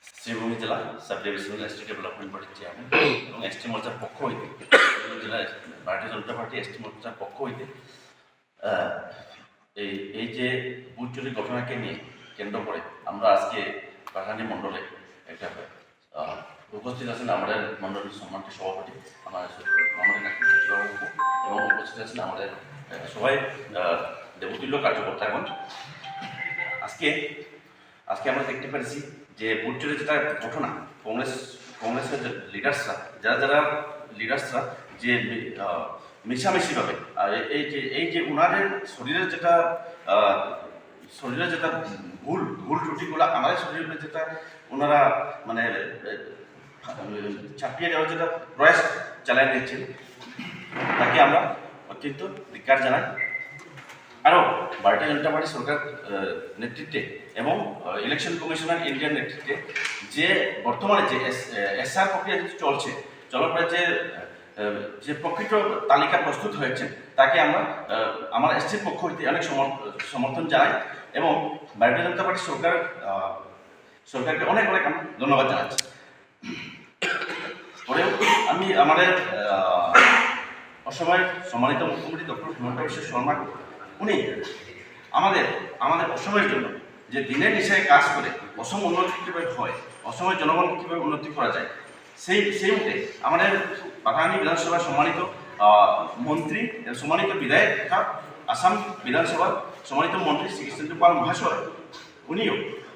শ্রীভূমি জেলা sub divisional ST development বডির chairman এবং এসটি মোর্চার পক্ষ হইতে জেলা ভারতীয় জনতা পার্টি এসটি মোর্চার পক্ষ হইতে এই যে বুথ চুরির ঘটনাকে নিয়ে কেন্দ্র করে আমরা আজকে বাগানি মণ্ডলে একটা উপস্থিত আছেন আমাদের মণ্ডলীর সম্মানিত সভাপতি আমাদের সচিবাবু এবং উপস্থিত আছেন আমাদের সবাই দেবতুল্য কার্যকর্তা। এখন আজকে আমরা দেখতে পাচ্ছি যে বুথ চুরির যেটা ঘটনা কংগ্রেসের যে লিডার্সরা যারা লিডার্সরা যে মিশামিশিভাবে এই যে ওনাদের শরীরের যেটা ভুল ত্রুটিগুলো আমাদের শরীরের যেটা ওনারা মানে চাপিয়ে দেওয়ার যেটা প্রয়াস চালিয়ে দিচ্ছেন তাকে আমরা অত্যন্ত ধিক্কার জানাই। আরও ভারতীয় জনতা পার্টি সরকার নেতৃত্বে এবং ইলেকশন কমিশনার ইন্ডিয়ার নেতৃত্বে যে বর্তমানে যে এসআর প্রক্রিয়া চলছে চলার পরে যে প্রকৃত তালিকা প্রস্তুত হয়েছে তাকে আমরা আমার এসটির পক্ষ হইতে অনেক সমর্থন জানাই এবং ভারতীয় জনতা পার্টি সরকারকে অনেক ধন্যবাদ জানাচ্ছি। পরেও আমি আমাদের অসময়ের সম্মানিত মুখ্যমন্ত্রী ডক্টর হিমন্ত বিশ্ব শর্মা উনি আমাদের অসমের জন্য যে দিনের নিশায় কাজ করে অসম উন্নতি কীভাবে হয়, অসমের জনগণকে কীভাবে উন্নতি করা যায় সেই মতে আমাদের বাগানি বিধানসভার সম্মানিত মন্ত্রী সম্মানিত বিধায়ক তথা আসাম বিধানসভার সম্মানিত মন্ত্রী শ্রী কৃষ্ণেন্দ্র পাল মহাশয় উনিও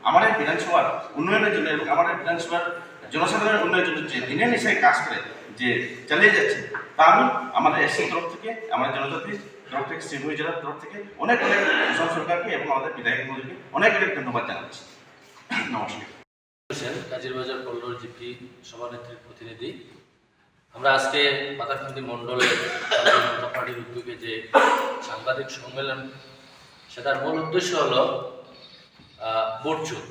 আমাদের বিধানসভার উন্নয়নের জন্য এবং আমাদের বিধানসভার জনসাধারণের উন্নয়নের জন্য যে দিনের নিশায় কাজ করে যে চালিয়ে যাচ্ছে তা আমি আমাদের এসির তরফ থেকে আমাদের জনজাতির তরফ থেকে শ্রীভূমি জেলার তরফ থেকে অনেক অসম সরকারকে এবং আমাদের বিধায়ক মন্ত্রীকে অনেক ধন্যবাদ জানাচ্ছি। নমস্কার। কাজিরবাজার পল্লর জিপি সভানেত্রীর প্রতিনিধি। আমরা আজকে পাতারকান্দি মণ্ডলের জনতা পার্টির উদ্যোগে যে সাংবাদিক সম্মেলন সেটার মূল উদ্দেশ্য হলো ভোট চোর।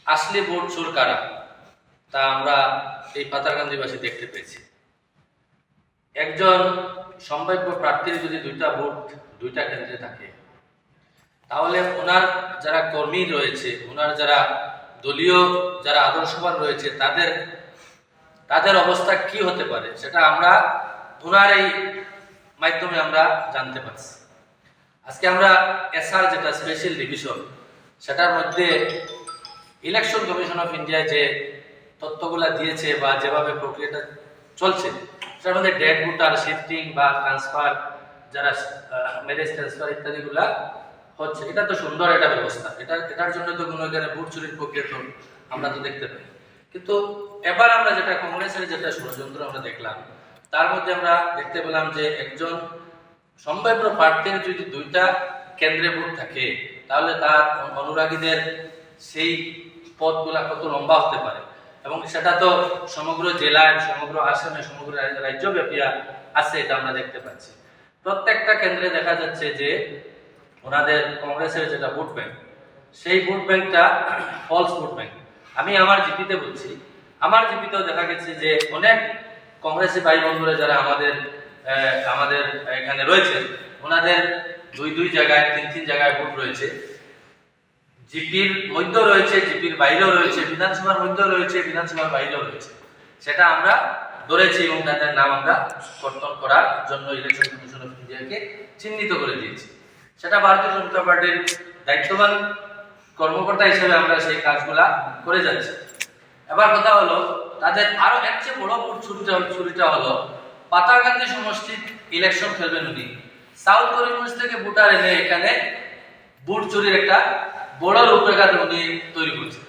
আসলে ভোট চোর কারা তা আমরা এই পাতারকান্দিবাসী দেখতে পেয়েছি। একজন সম্ভাব্য প্রার্থীর যদি দুইটা কেন্দ্রে থাকে তাহলে ওনার যারা কর্মী রয়েছে, ওনার যারা দলীয় যারা আদর্শবান রয়েছে তাদের অবস্থা কি হতে পারে সেটা আমরা ওনার এই মাধ্যমে আমরা জানতে পারছি। আজকে আমরা এসআর যেটা স্পেশাল ডিভিশন সেটার মধ্যে ইলেকশন কমিশন অফ ইন্ডিয়া যে তথ্যগুলা দিয়েছে বা যেভাবে প্রক্রিয়াটা চলছে সেটার মধ্যে ডেড ভোটার শিফটিং বা ট্রান্সফার যারা ম্যারেজ ট্রান্সফার ইত্যাদিগুলা হচ্ছে, এটা তো সুন্দর একটা ব্যবস্থা। এটার জন্য তো কোনো এখানে ভোট চুরির প্রক্রিয়া তো আমরা তো দেখতে পাই। কিন্তু এবার আমরা যেটা কংগ্রেসের যেটা ষড়যন্ত্র আমরা দেখলাম তার মধ্যে আমরা দেখতে পেলাম যে একজন সম্ভাব্য প্রার্থীর যদি দুইটা কেন্দ্রে ভোট থাকে তাহলে তার অনুরাগীদের সেই পথগুলা কত লম্বা হতে পারে এবং সেটা তো সমগ্র জেলায়, সমগ্র আসামে, সমগ্র রাজ্যব্যাপী আছে, এটা আমরা দেখতে পাচ্ছি। প্রত্যেকটা কেন্দ্রে দেখা যাচ্ছে যে ওনাদের কংগ্রেসের যেটা ভোট ব্যাংক সেই ভোট ব্যাংকটা ফলস ভোট ব্যাংক। আমি আমার জিপিতে বলছি, আমার জিপিতেও দেখা গেছে যে অনেক কংগ্রেসি ভাই বন্ধুরা যারা আমাদের এখানে রয়েছে ওনাদের দুই জায়গায় তিন জায়গায় ভোট রয়েছে। জিপির মধ্যেও রয়েছে, জিপির বাইরেও রয়েছে, বিধানসভার মধ্যেও রয়েছে, বিধানসভার বাইরেও রয়েছে। সেটা আমরা ধরেছি এবং তাদের নাম আমরা কর্তন করার জন্য ইলেকশন কমিশন অফ ইন্ডিয়াকে চিহ্নিত করে দিয়েছি। সেটা ভারতীয় জনতা পার্টির দায়িত্ববান কর্মকর্তা হিসেবে আমরা সেই কাজগুলা করে যাচ্ছি। এবার কথা হলো তাদের আরো এর চেয়ে বড় ভোট চুরিটা হলো পাতারকান্দি সমষ্টির ইলেকশন খেলবেন উনি, সাউথ করিমগঞ্জ থেকে ভোটার এনে এখানে ভোট চুরির একটা বড় রূপরেখা উনি তৈরি করছে।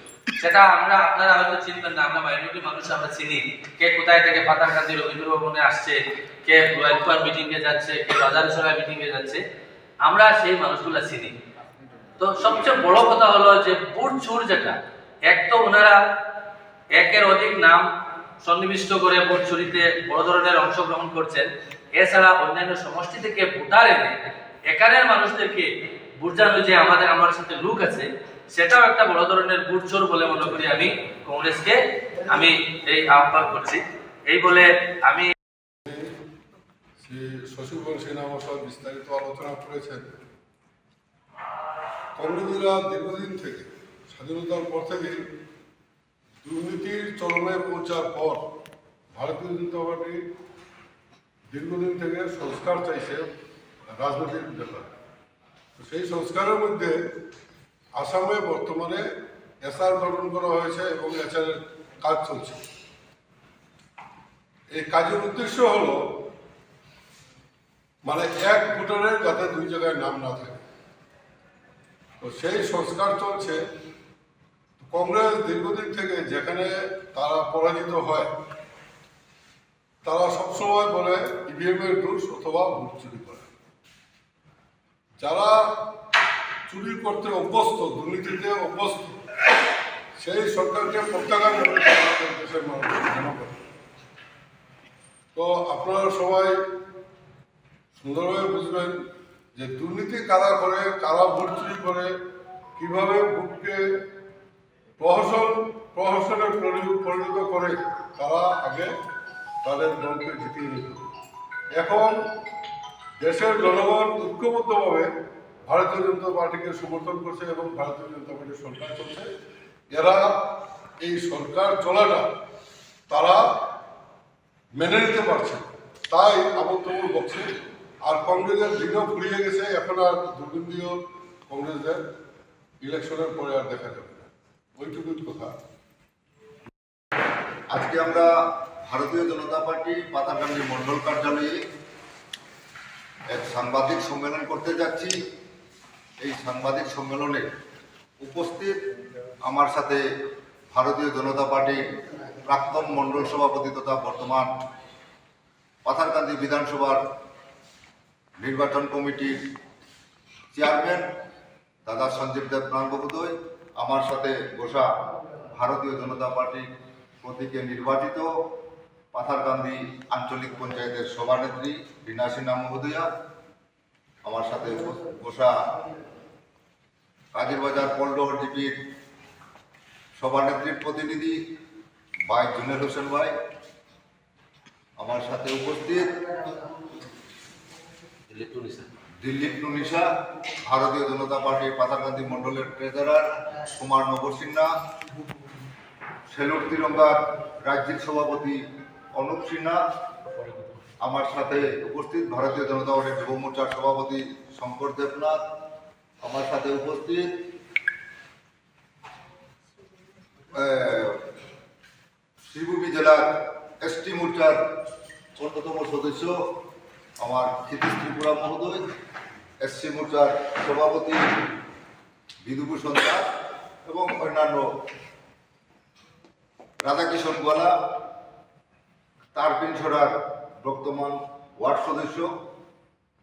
সেটা আপনারা হয়তো চিনবেন না, আমরা মাইনরিটি মানুষ আমরা চিনি কে কোথায় থেকে পাতারকান্দি রবীন্দ্র ভবনে আসছে, কে ওয়েলফেয়ার মিটিং এ যাচ্ছে, কে বাজার সভায় মিটিং এ যাচ্ছে, আমরা সেই মানুষগুলা চিনি। তো সবচেয়ে বড় কথা হলো যে ভোট চোর যেটা, এক তো ওনারা একের অধিক নাম সন্নিবিষ্ট করে ভোট চুরিতে বড় ধরনের অংশগ্রহণ করছেন। এছাড়া অন্যান্য সমষ্টি থেকে ভোটার এনে এখানের মানুষদেরকে বুঝানো যে আমার সাথে লোক আছে, সেটাও একটা বড় ধরনের ভোট চোর বলে মনে করি। আমি কংগ্রেসকে এই আহ্বান করছি। এই বলে আমি শ্রী শশীভূষণ সিনহা মহাশয় বিস্তারিত আলোচনা করেছেন। কংগ্রেসীরা দীর্ঘদিন থেকে স্বাধীনতার পর থেকেই দুর্নীতির চরমে পৌঁছার পর ভারতীয় জনতা পার্টি দীর্ঘদিন থেকে সংস্কার চাইছে রাজনৈতিক ব্যাপারে। তো সেই সংস্কারের মধ্যে আসামে বর্তমানে এসআর গঠন করা হয়েছে এবং এসআরের কাজ চলছে। এই কাজের উদ্দেশ্য হলো মানে এক ভোটারের যাতে দুই জায়গায় নাম না থাকে। তো সেই সংস্কার চলছে। কংগ্রেস দীর্ঘদিন থেকে যেখানে তারা পরাজিত হয় তারা সবসময় বলে ইভিএম এর দোষ অথবা ভোট চুরি করে। যারা চুরি করতে অভ্যস্ত, দুর্নীতিতে অভ্যস্ত, সেই সরকারকে প্রত্যাখ্যান করে দেশের মানুষ মনে করে। তো আপনারা সবাই সুন্দরভাবে বুঝবেন যে দুর্নীতি কারা করে, কারা ভোট চুরি করে, কিভাবে ভোটকে প্রহসনে পরিণত করে তারা আগে তাদের দলকে জিতিয়ে নিত। এখন দেশের জনগণ ঐক্যবদ্ধভাবে ভারতীয় জনতা পার্টিকে সমর্থন করছে এবং ভারতীয় জনতা পার্টির সরকার চলছে। এরা এই সরকার চলাটা তারা মেনে নিতে পারছে, তাই আবল তবল বকছে। আর কংগ্রেসের দিনও ফুরিয়ে গেছে, এখন আর দুর্নীতিও কংগ্রেসের ইলেকশনের পরে আর দেখা যাবে না, ওইটুকুই কথা। আজকে আমরা ভারতীয় জনতা পার্টি পাতাকান্দি মন্ডল কার্যালয়ে এক সাংবাদিক সম্মেলন করতে যাচ্ছি। এই সাংবাদিক সম্মেলনে উপস্থিত আমার সাথে ভারতীয় জনতা পার্টির প্রাক্তন মন্ডল সভাপতি তথা বর্তমান পাথারকান্দি বিধানসভার নির্বাচন কমিটির চেয়ারম্যান দাদা সঞ্জীব দেবনাথ মহোদয়, আমার সাথে বসা ভারতীয় জনতা পার্টির প্রতীকে নির্বাচিত পাথারকান্দি আঞ্চলিক পঞ্চায়েতের সভানেত্রী রীনা সিনহা মহোদয়া, আমার সাথে বসা কাজিরবাজার পল্টন জিপির সভানেত্রীর প্রতিনিধি ভাই জুনেল হোসেন ভাই, আমার সাথে উপস্থিত দিলীপ নুনিশা, ভারতীয় জনতা পার্টির পাথারকান্দি মন্ডলের ট্রেজারার কুমার নগর সিনহা, সেলুট তিরঙ্গার রাজ্যিক সভাপতি অনুপ সিনহা, আমার সাথে উপস্থিত ভারতীয় জনতা পার্টির যুব মোর্চার সভাপতি শঙ্কর দেবনাথ, আমার সাথে উপস্থিত শ্রীভূমি জেলার এসটি মোর্চার অন্যতম সদস্য আমার ক্ষিতিশ ত্রিপুরা মহোদয়, এসসি মোর্চার সভাপতি বিধুভূষণ দাস এবং অন্যান্য রাধাকিশোর গোয়ালা, তারপিনছড়ার বর্তমান ওয়ার্ড সদস্য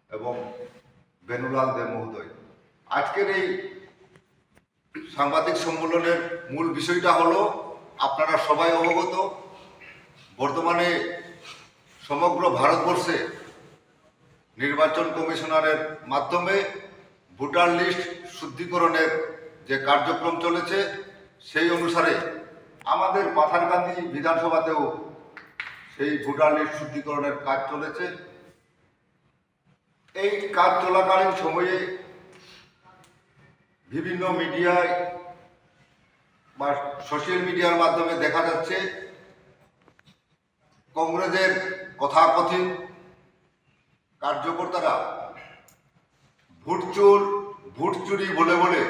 এবং বেনুলাল দেব মহোদয়। আজকের এই সাংবাদিক সম্মেলনের মূল বিষয়টা হলো, আপনারা সবাই অবগত, বর্তমানে সমগ্র ভারতবর্ষে নির্বাচন কমিশনারের মাধ্যমে ভোটার লিস্ট শুদ্ধিকরণের যে কার্যক্রম চলেছে, সেই অনুসারে আমাদের পাথারকান্দি বিধানসভাতেও সেই ভোটার লিস্ট শুদ্ধিকরণের কাজ চলেছে। এই কাজ চলাকালীন সময়ে বিভিন্ন মিডিয়ায় বা সোশ্যাল মিডিয়ার মাধ্যমে দেখা যাচ্ছে কংগ্রেসের কথাকথিত কার্যকর্তারা ভোট চুরি বলে বলে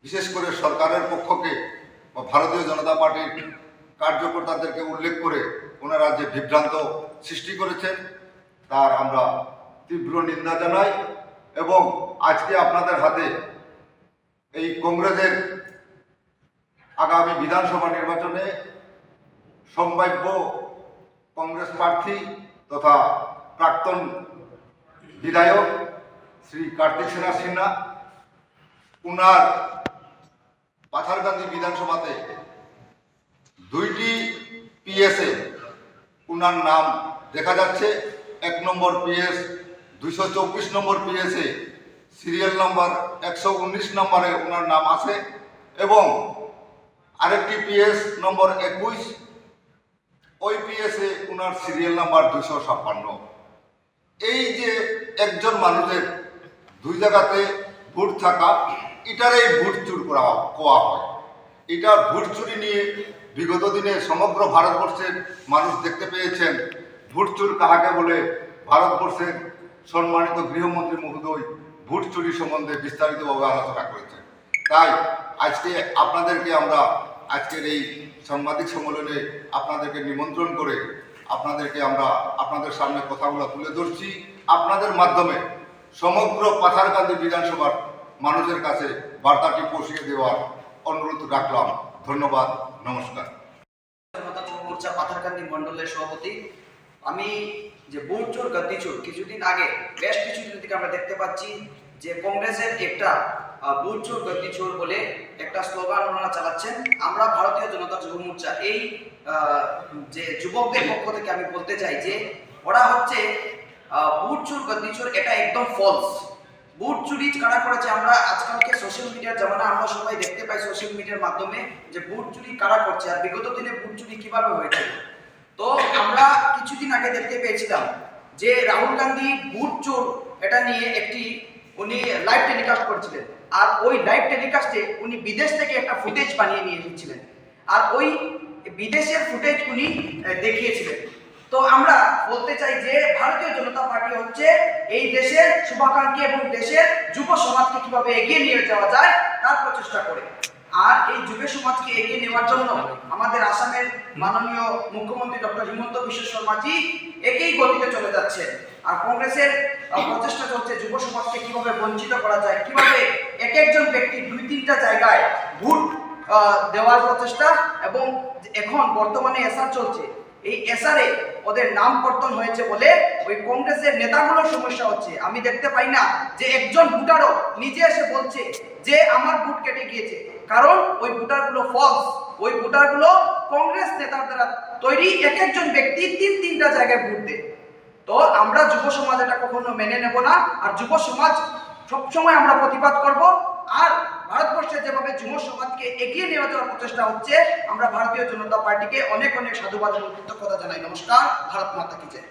বিশেষ করে সরকারের পক্ষকে বা ভারতীয় জনতা পার্টির কার্যকর্তাদেরকে উল্লেখ করে ওনারা যে বিভ্রান্ত সৃষ্টি করেছেন, তার আমরা তীব্র নিন্দা জানাই। এবং আজকে আপনাদের হাতে এই কংগ্রেসের আগামী বিধানসভা নির্বাচনে সম্ভাব্য কংগ্রেস প্রার্থী তথা প্রাক্তন বিধায়ক শ্রী কার্তিক সেনা সিনহা, উনার পাথারকান্দি বিধানসভাতে 2টি পিএসে উনার নাম দেখা যাচ্ছে। 1 নম্বর পিএস 224 নম্বর পিএসে সিরিয়াল নাম্বার 119 নম্বরে উনার নাম আছে এবং আরেকটি পিএস নম্বর 21, ওই পিএসে উনার সিরিয়াল নাম্বার 256। এই যে একজন মানুষের দুই জায়গাতে ভোট থাকা, এটারই ভোট চুর করা হয়। এটা ভোট চুরি নিয়ে বিগত দিনে সমগ্র ভারতবর্ষের মানুষ দেখতে পেয়েছেন। ভোট চোর কাহাকে বলে ভারতবর্ষের সম্মানিত গৃহমন্ত্রী মহোদয় ভোট চুরি সম্বন্ধে বিস্তারিতভাবে আলোচনা করেছেন। তাই আজকে আপনাদেরকে আমরা আজকের এই সাংবাদিক সম্মেলনে আপনাদেরকে নিমন্ত্রণ করে আমরা আপনাদের সামনে কথাগুলো তুলে ধরছি। আপনাদের মাধ্যমে সমগ্র পাথারকান্দি বিধানসভার মানুষের কাছে বার্তাটি পৌঁছে দেওয়ার অনুরোধ রাখলাম। ধন্যবাদ, নমস্কার। জনতা যুব মোর্চা পাথারকান্দি মন্ডলের সভাপতি। আমি যে বুট চোর গদ্দি চোর কিছুদিন আগে বেশ কিছুদিন থেকে আমরা দেখতে পাচ্ছি যে কংগ্রেসের একটা বুট চোর গদ্দি চোর বলে একটা স্লোগান ওনারা চালাচ্ছেন। আমরা ভারতীয় জনতা যুব মোর্চা এই যে যুবকদের পক্ষ থেকে আমি বলতে চাই যে ওরা হচ্ছে বুট চোর গদ্দি চোর, এটা একদম ফলস। বুট চুরি কারা করেছে, আমরা আজকালকে সোশ্যাল মিডিয়ার জামানা আমরা সবাই দেখতে পাই সোশ্যাল মিডিয়ার মাধ্যমে যে বুট চুরি কারা করছে আর বিগত দিনে বুট চুরি কিভাবে হয়েছে। তো আমরা কিছুদিন আগে দেখতে পেয়েছিলাম যে রাহুল গান্ধী বুট চোর এটা নিয়ে একটি উনি লাইভ টেলিকাস্ট করছিলেন, আর ওই লাইভ টেলিকাস্টে উনি বিদেশ থেকে একটা ফুটেজ বানিয়ে নিয়ে এসেছিলেন, আর ওই বিদেশের ফুটেজ উনি দেখিয়েছিলেন। তো আমরা বলতে চাই যে ভারতীয় জনতা পার্টি হচ্ছে এই দেশের শুভাকাঙ্ক্ষী এবং দেশের যুব সমাজকে কিভাবে এগিয়ে নিয়ে যাওয়া যায় তার প্রচেষ্টা করে। আর এই যুব সমাজকে এগিয়ে নেওয়ার জন্য আমাদের আসামের মাননীয় মুখ্যমন্ত্রী ডক্টর হিমন্ত বিশ্ব শর্মাজি একই গতিতে চলে যাচ্ছেন। আর কংগ্রেসের প্রচেষ্টা চলছে যুব সমাজকে কিভাবে বঞ্চিত করা যায়, কিভাবে এক একজন ব্যক্তি 2-3টা জায়গায় ভোট দেওয়ার প্রচেষ্টা। এবং এখন বর্তমানে এসআর চলছে, এই এসআরে ওদের নাম কর্তন হয়েছে বলে ওই কংগ্রেসের নেতাগুলোর সমস্যা হচ্ছে। আমি দেখতে পাই না যে একজন ভোটারও নিজে এসে বলছে যে আমার ভোট কেটে গিয়েছে, কারণ ওই ভোটারগুলো ফলস। ওই ভোটারগুলো কংগ্রেস নেতার দ্বারা তৈরি এক একজন ব্যক্তি 3-3টা জায়গায় ভোট দেয়। তো আমরা যুব সমাজ এটা কখনো মেনে নেব না, আর যুব সমাজ সবসময় আমরা প্রতিবাদ করব। আর ভারতবর্ষে যেভাবে যুব সমাজকে এগিয়ে নিয়ে যাওয়ার প্রচেষ্টা হচ্ছে, আমরা ভারতীয় জনতা পার্টিকে অনেক অনেক সাধুবাদ এবং কৃতজ্ঞতা জানাই। নমস্কার, ভারত মাতা কি জয়।